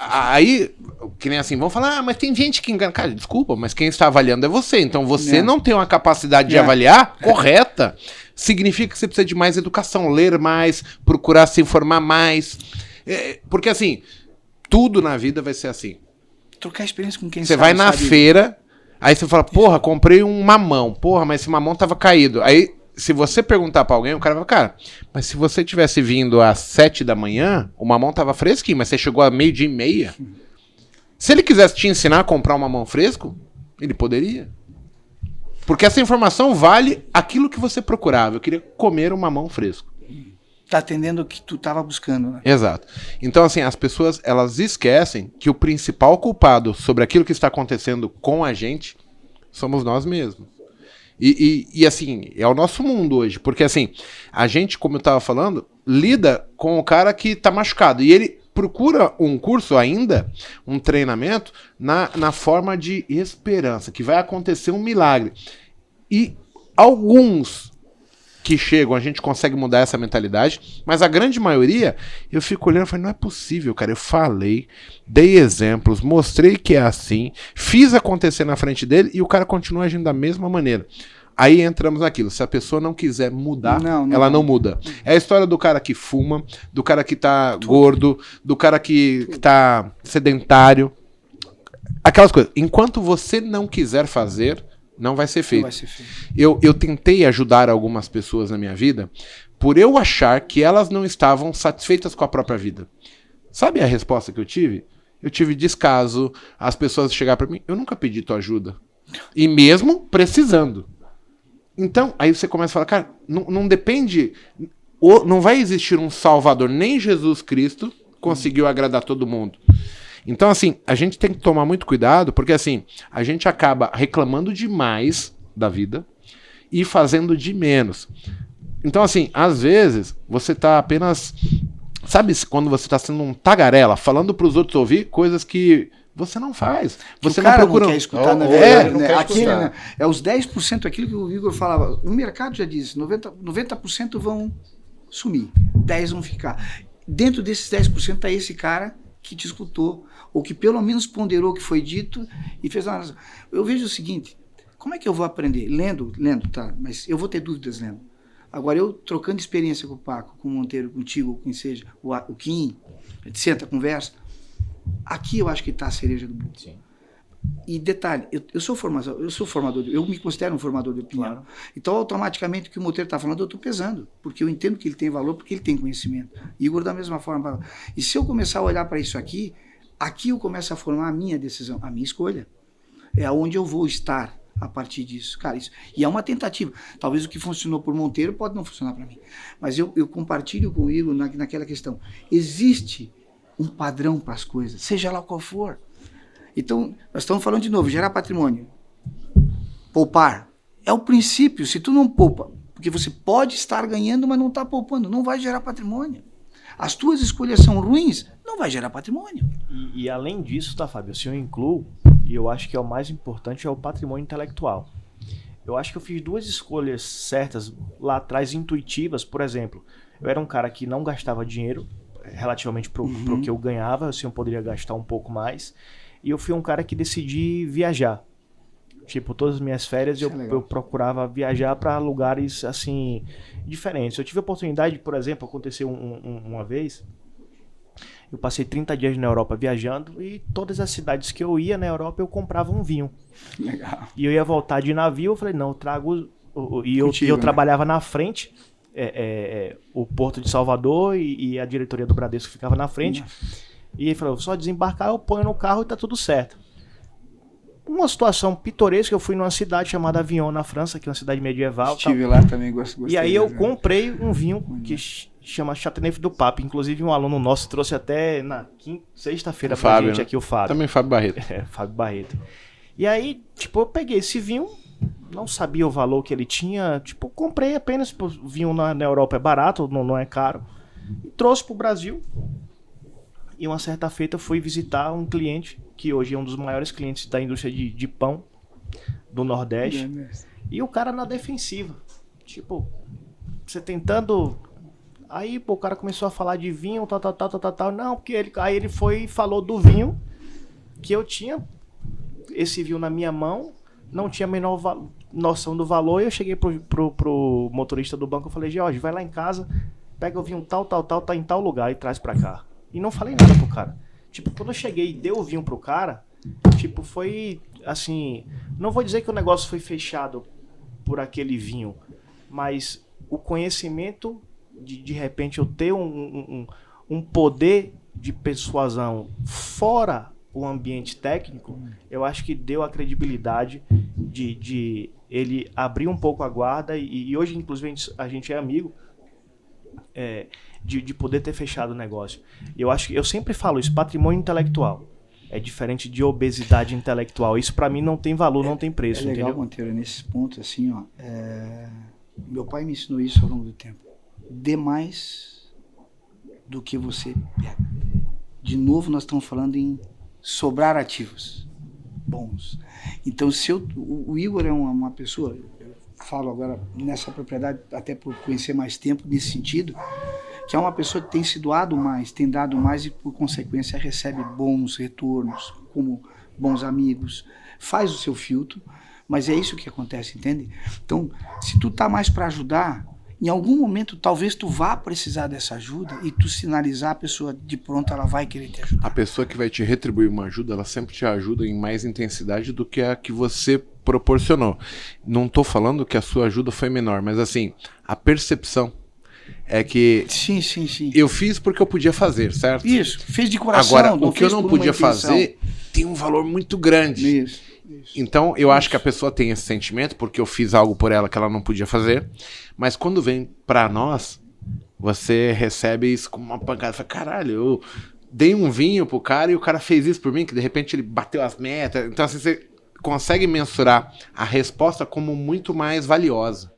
Aí, que nem assim, vão falar, mas tem gente que engana. Cara, desculpa, mas quem está avaliando é você. Então você não tem uma capacidade de avaliar correta. Significa que você precisa de mais educação, ler mais, procurar se informar mais. Porque assim, tudo na vida vai ser assim. Trocar experiência com quem você vai na feira, aí você fala, porra, comprei um mamão. Porra, mas esse mamão tava caído. Aí, se você perguntar pra alguém, o cara vai, cara, mas se você tivesse vindo às 7 da manhã, o mamão tava fresquinho, mas você chegou a 12:30. Se ele quisesse te ensinar a comprar um mamão fresco, ele poderia. Porque essa informação vale aquilo que você procurava. Eu queria comer um mamão fresco. Tá atendendo o que tu tava buscando, né? Exato. Então, assim, as pessoas, elas esquecem que o principal culpado sobre aquilo que está acontecendo com a gente somos nós mesmos. E assim, é o nosso mundo hoje. Porque, assim, a gente, como eu tava falando, lida com o cara que tá machucado. E ele procura um curso ainda, um treinamento, na forma de esperança, que vai acontecer um milagre. E alguns que chegam, a gente consegue mudar essa mentalidade, mas a grande maioria, eu fico olhando e falo, não é possível, cara, eu falei, dei exemplos, mostrei que é assim, fiz acontecer na frente dele e o cara continua agindo da mesma maneira. Aí entramos naquilo, se a pessoa não quiser mudar, ela não muda. É a história do cara que fuma, do cara que tá gordo, do cara que tá sedentário, aquelas coisas. Enquanto você não quiser fazer, não vai ser feito. Eu tentei ajudar algumas pessoas na minha vida por eu achar que elas não estavam satisfeitas com a própria vida. Sabe a resposta que eu tive? Eu tive descaso, as pessoas chegaram para mim, eu nunca pedi tua ajuda. E mesmo precisando. Então, aí você começa a falar, cara, não depende, não vai existir um salvador, nem Jesus Cristo conseguiu agradar todo mundo. Então, assim, a gente tem que tomar muito cuidado, porque, assim, a gente acaba reclamando demais da vida e fazendo de menos. Então, assim, às vezes, você tá apenas... Sabe quando você tá sendo um tagarela, falando pros outros ouvir coisas que você não faz. Você não procura... não quer escutar, na verdade. Né? Aqui, né? É os 10%, aquilo que o Igor falava. O mercado já disse, 90% vão sumir, 10% vão ficar. Dentro desses 10% tá esse cara que te escutou, ou que pelo menos ponderou o que foi dito e fez uma razão. Eu vejo o seguinte, como é que eu vou aprender? Lendo, tá, mas eu vou ter dúvidas lendo. Agora, eu trocando experiência com o Paco, com o Monteiro, contigo, ou quem seja, o Kim, a gente senta, conversa, aqui eu acho que está a cereja do bolo. Sim. E detalhe, eu sou formador, eu me considero um formador de opinião. Claro. Então, automaticamente, o que o Monteiro está falando, eu estou pesando, porque eu entendo que ele tem valor, porque ele tem conhecimento. Igor, da mesma forma. E se eu começar a olhar para isso aqui eu começo a formar a minha decisão, a minha escolha. É aonde eu vou estar a partir disso. Cara, isso. E é uma tentativa. Talvez o que funcionou por Monteiro pode não funcionar para mim. Mas eu compartilho com o Igor naquela questão. Existe um padrão para as coisas, seja lá qual for. Então, nós estamos falando de novo, gerar patrimônio. Poupar. É o princípio. Se tu não poupa, porque você pode estar ganhando, mas não está poupando, não vai gerar patrimônio. As tuas escolhas são ruins, não vai gerar patrimônio. E além disso, tá, Fábio, se eu incluo, e eu acho que é o mais importante, é o patrimônio intelectual. Eu acho que eu fiz duas escolhas certas lá atrás, intuitivas. Por exemplo, eu era um cara que não gastava dinheiro, relativamente pro que eu ganhava, assim, eu poderia gastar um pouco mais. E eu fui um cara que decidi viajar. Tipo, todas as minhas férias eu procurava viajar para lugares, assim, diferentes. Eu tive a oportunidade, por exemplo, aconteceu uma vez, eu passei 30 dias na Europa viajando e todas as cidades que eu ia na Europa eu comprava um vinho. Legal. E eu ia voltar de navio, eu falei, não, eu trago... eu trabalhava na frente, o Porto de Salvador e a diretoria do Bradesco ficava na frente. E ele falou, só desembarcar, eu ponho no carro e tá tudo certo. Uma situação pitoresca, eu fui numa cidade chamada Avignon, na França, que é uma cidade medieval. Estive lá também, gostei. E aí eu comprei um vinho que chama Chateauneuf du Pape. Inclusive um aluno nosso trouxe até na sexta-feira pra gente aqui, o Fábio. Também Fábio Barreto. Fábio Barreto. E aí, tipo, eu peguei esse vinho, não sabia o valor que ele tinha, tipo, comprei apenas, tipo, vinho na Europa é barato, não é caro, e trouxe pro Brasil. E uma certa feita eu fui visitar um cliente, que hoje é um dos maiores clientes da indústria de pão do Nordeste. E o cara na defensiva. Tipo, você tentando Aí pô, o cara começou a falar de vinho, tal. Não, porque aí ele foi e falou do vinho, que eu tinha esse vinho na minha mão, não tinha a menor noção do valor, e eu cheguei pro motorista do banco, eu falei, Jorge, vai lá em casa, pega o vinho tal, tá em tal lugar e traz pra cá. E não falei nada pro cara. Tipo, quando eu cheguei e dei o vinho pro cara, tipo, foi assim, não vou dizer que o negócio foi fechado por aquele vinho, mas o conhecimento de repente eu ter um poder de persuasão fora o ambiente técnico, eu acho que deu a credibilidade de ele abrir um pouco a guarda e hoje inclusive a gente é amigo, de poder ter fechado o negócio. Eu acho que eu sempre falo isso, patrimônio intelectual é diferente de obesidade intelectual. Isso pra mim não tem valor, não tem preço. É legal, entendeu? Monteiro, nesse ponto, assim, ó. Meu pai me ensinou isso ao longo do tempo. Dê mais do que você pega. De novo, nós estamos falando em sobrar ativos bons. Então, o Igor é uma pessoa, eu falo agora nessa propriedade, até por conhecer mais tempo nesse sentido, que é uma pessoa que tem se doado mais, tem dado mais e, por consequência, recebe bons retornos, como bons amigos, faz o seu filtro, mas é isso que acontece, entende? Então, se tu tá mais para ajudar, em algum momento, talvez tu vá precisar dessa ajuda e tu sinalizar a pessoa de pronto, ela vai querer te ajudar. A pessoa que vai te retribuir uma ajuda, ela sempre te ajuda em mais intensidade do que a que você proporcionou. Não tô falando que a sua ajuda foi menor, mas assim, a percepção é que sim. eu fiz porque eu podia fazer, certo? Isso, fez de coração. Agora, o que eu não podia fazer tem um valor muito grande. Isso. Então, eu acho que a pessoa tem esse sentimento porque eu fiz algo por ela que ela não podia fazer, mas quando vem pra nós, você recebe isso como uma pancada. Fala, caralho, eu dei um vinho pro cara e o cara fez isso por mim, que de repente ele bateu as metas. Então, assim, você consegue mensurar a resposta como muito mais valiosa.